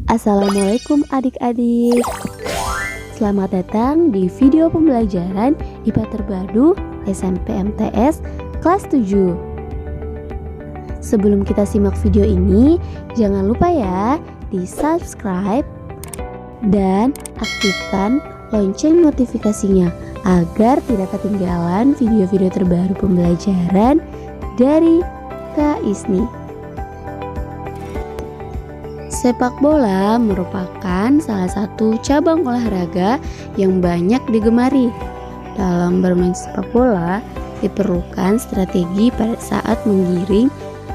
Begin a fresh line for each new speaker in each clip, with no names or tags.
Assalamualaikum adik-adik. Selamat datang di video pembelajaran IPA terbaru SMP MTS kelas 7. Sebelum kita simak video ini, jangan lupa ya di-subscribe dan aktifkan lonceng notifikasinya agar tidak ketinggalan video-video terbaru pembelajaran dari Kak Isni. Sepak bola merupakan salah satu cabang olahraga yang banyak digemari. Dalam bermain sepak bola, diperlukan strategi pada saat menggiring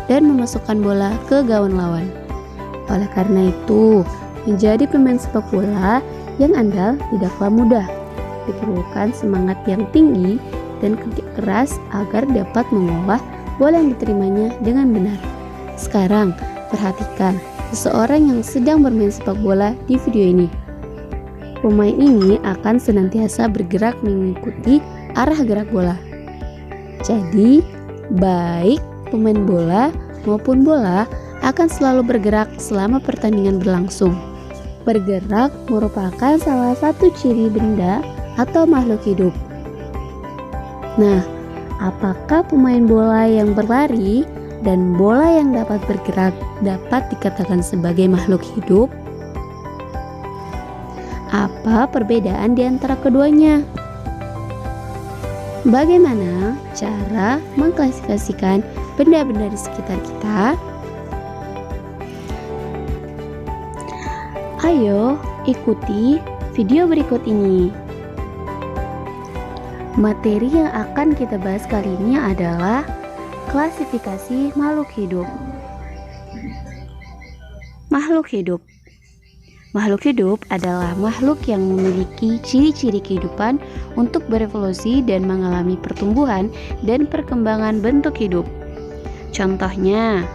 dan memasukkan bola ke gawang lawan. Oleh karena itu, menjadi pemain sepak bola yang andal tidaklah mudah. Diperlukan semangat yang tinggi dan kerja keras agar dapat mengolah bola yang diterimanya dengan benar. Sekarang, perhatikan seseorang yang sedang bermain sepak bola di video ini. Pemain ini akan senantiasa bergerak mengikuti arah gerak bola. Jadi, baik pemain bola maupun bola akan selalu bergerak selama pertandingan berlangsung. Bergerak merupakan salah satu ciri benda atau makhluk hidup. Nah, apakah pemain bola yang berlari dan bola yang dapat bergerak dapat dikatakan sebagai makhluk hidup? Apa perbedaan di antara keduanya? Bagaimana cara mengklasifikasikan benda-benda di sekitar kita? Ayo ikuti video berikut ini. Materi yang akan kita bahas kali ini adalah klasifikasi makhluk hidup. Makhluk hidup. Makhluk hidup adalah makhluk yang memiliki ciri-ciri kehidupan untuk berevolusi dan mengalami pertumbuhan dan perkembangan bentuk hidup. Contohnya,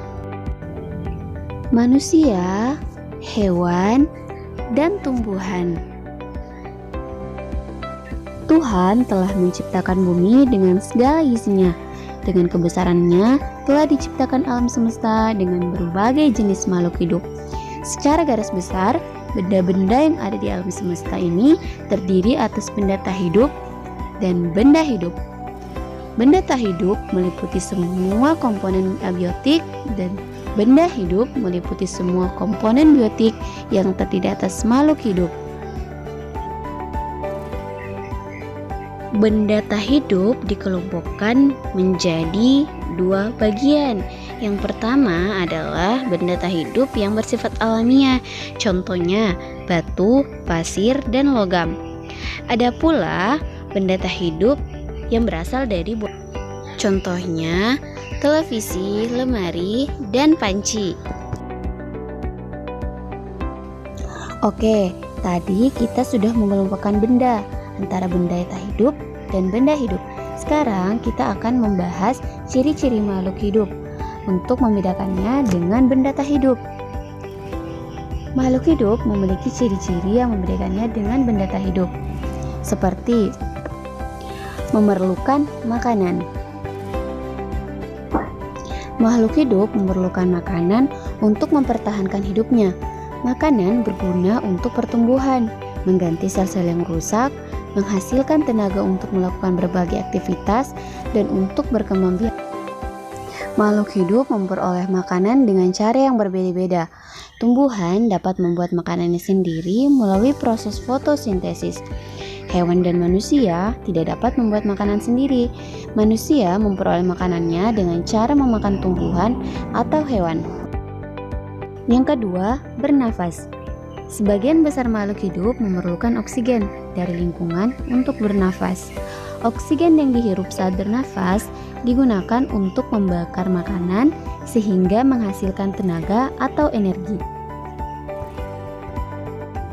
manusia, hewan, dan tumbuhan. Tuhan telah menciptakan bumi dengan segala isinya. Dengan kebesarannya, telah diciptakan alam semesta dengan berbagai jenis makhluk hidup. Secara garis besar, benda-benda yang ada di alam semesta ini terdiri atas benda tak hidup dan benda hidup. Benda tak hidup meliputi semua komponen abiotik dan benda hidup meliputi semua komponen biotik yang terdiri atas makhluk hidup. Benda tak hidup dikelompokkan menjadi dua bagian. Yang pertama adalah benda tak hidup yang bersifat alamiah, contohnya batu, pasir, dan logam. Ada pula benda tak hidup yang berasal dari contohnya televisi, lemari, dan panci. Oke, tadi kita sudah mengelompokkan benda antara benda tak hidup dan benda hidup. Sekarang kita akan membahas ciri-ciri makhluk hidup untuk membedakannya dengan benda tak hidup. Makhluk hidup memiliki ciri-ciri yang membedakannya dengan benda tak hidup, seperti memerlukan makanan. Makhluk hidup memerlukan makanan untuk mempertahankan hidupnya. Makanan berguna untuk pertumbuhan, mengganti sel-sel yang rusak, menghasilkan tenaga untuk melakukan berbagai aktivitas, dan untuk berkembang biak. Makhluk hidup memperoleh makanan dengan cara yang berbeda-beda. Tumbuhan dapat membuat makanannya sendiri melalui proses fotosintesis. Hewan dan manusia tidak dapat membuat makanan sendiri. Manusia memperoleh makanannya dengan cara memakan tumbuhan atau hewan. Yang kedua, bernafas. Sebagian besar makhluk hidup memerlukan oksigen dari lingkungan untuk bernafas. Oksigen yang dihirup saat bernafas digunakan untuk membakar makanan sehingga menghasilkan tenaga atau energi.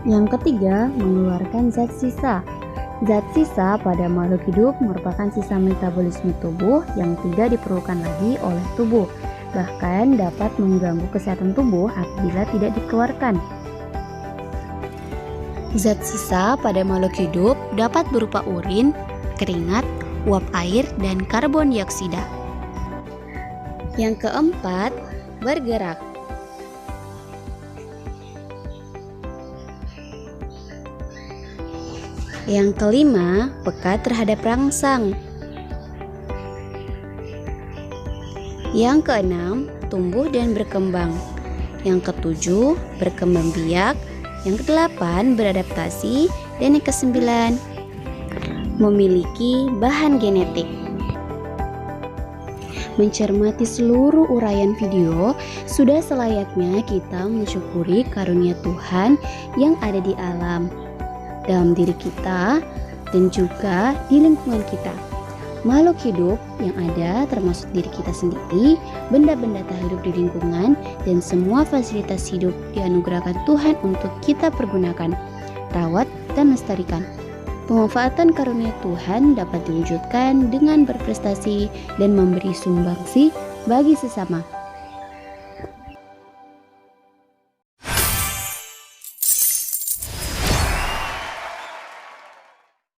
Yang ketiga, mengeluarkan zat sisa. Zat sisa pada makhluk hidup merupakan sisa metabolisme tubuh yang tidak diperlukan lagi oleh tubuh, bahkan dapat mengganggu kesehatan tubuh apabila tidak dikeluarkan. Zat sisa pada makhluk hidup dapat berupa urin, keringat, uap air, dan karbon dioksida. Yang keempat, bergerak. Yang kelima, peka terhadap rangsang. Yang keenam, tumbuh dan berkembang. Yang ketujuh, berkembang biak. Yang kedelapan, beradaptasi. Dan yang kesembilan, memiliki bahan genetik. Mencermati seluruh uraian video, sudah selayaknya kita mensyukuri karunia Tuhan yang ada di alam, dalam diri kita, dan juga di lingkungan kita. Makhluk hidup yang ada termasuk diri kita sendiri, benda-benda tak hidup di lingkungan, dan semua fasilitas hidup dianugerahkan Tuhan untuk kita pergunakan, rawat, dan lestarikan. Pemanfaatan karunia Tuhan dapat diwujudkan dengan berprestasi dan memberi sumbangsi bagi sesama.